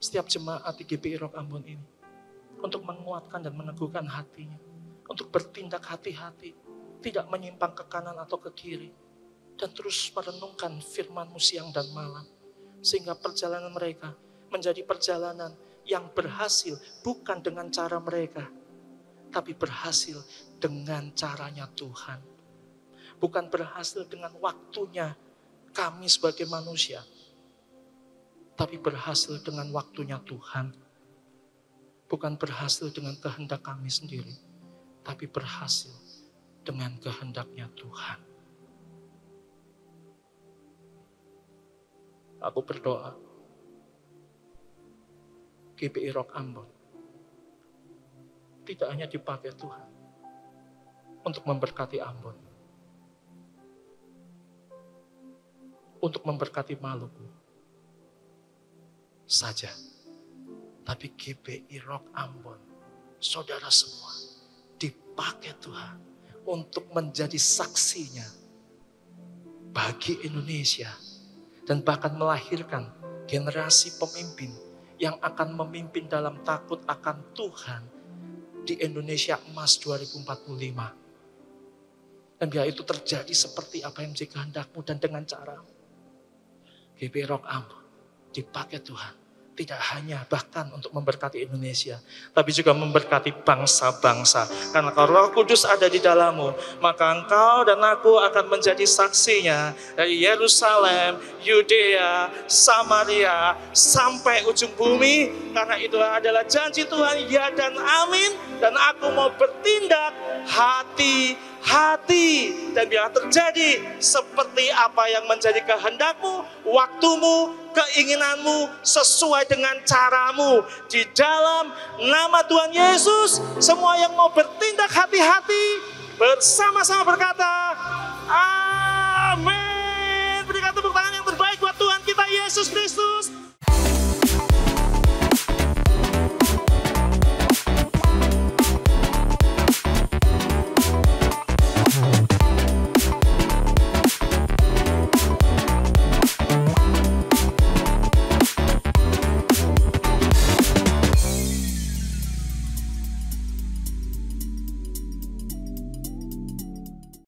setiap jemaat di GPI Rock Ambon ini. Untuk menguatkan dan meneguhkan hatinya. Untuk bertindak hati-hati. Tidak menyimpang ke kanan atau ke kiri. Dan terus merenungkan firman-Mu siang dan malam. Sehingga perjalanan mereka menjadi perjalanan yang berhasil. Bukan dengan cara mereka. Tapi berhasil dengan caranya Tuhan. Bukan berhasil dengan waktunya kami sebagai manusia. Tapi berhasil dengan waktunya Tuhan. Bukan berhasil dengan kehendak kami sendiri. Tapi berhasil dengan kehendaknya Tuhan. Aku berdoa. GPI Rock Ambon. Tidak hanya dipakai Tuhan. Untuk memberkati Ambon. Untuk memberkati Maluku. Saja. Tapi GPI Rock Ambon, saudara semua, dipakai Tuhan untuk menjadi saksinya bagi Indonesia. Dan bahkan melahirkan generasi pemimpin yang akan memimpin dalam takut akan Tuhan di Indonesia Emas 2045. Dan biar itu terjadi seperti apa yang menjadi kehendak-Mu dan dengan cara GPI Rock Ambon dipakai Tuhan tidak hanya bahkan untuk memberkati Indonesia, tapi juga memberkati bangsa-bangsa. Karena kalau Roh Kudus ada di dalammu, maka engkau dan aku akan menjadi saksinya dari Yerusalem, Yudea, Samaria, sampai ujung bumi. Karena itu adalah janji Tuhan, ya dan amin. Dan aku mau bertindak hati-hati, dan biar terjadi seperti apa yang menjadi kehendakmu, waktumu, keinginanmu, sesuai dengan caramu. Di dalam nama Tuhan Yesus, semua yang mau bertindak hati-hati, bersama-sama berkata, amin. Berikan tepuk tangan yang terbaik buat Tuhan kita Yesus Kristus.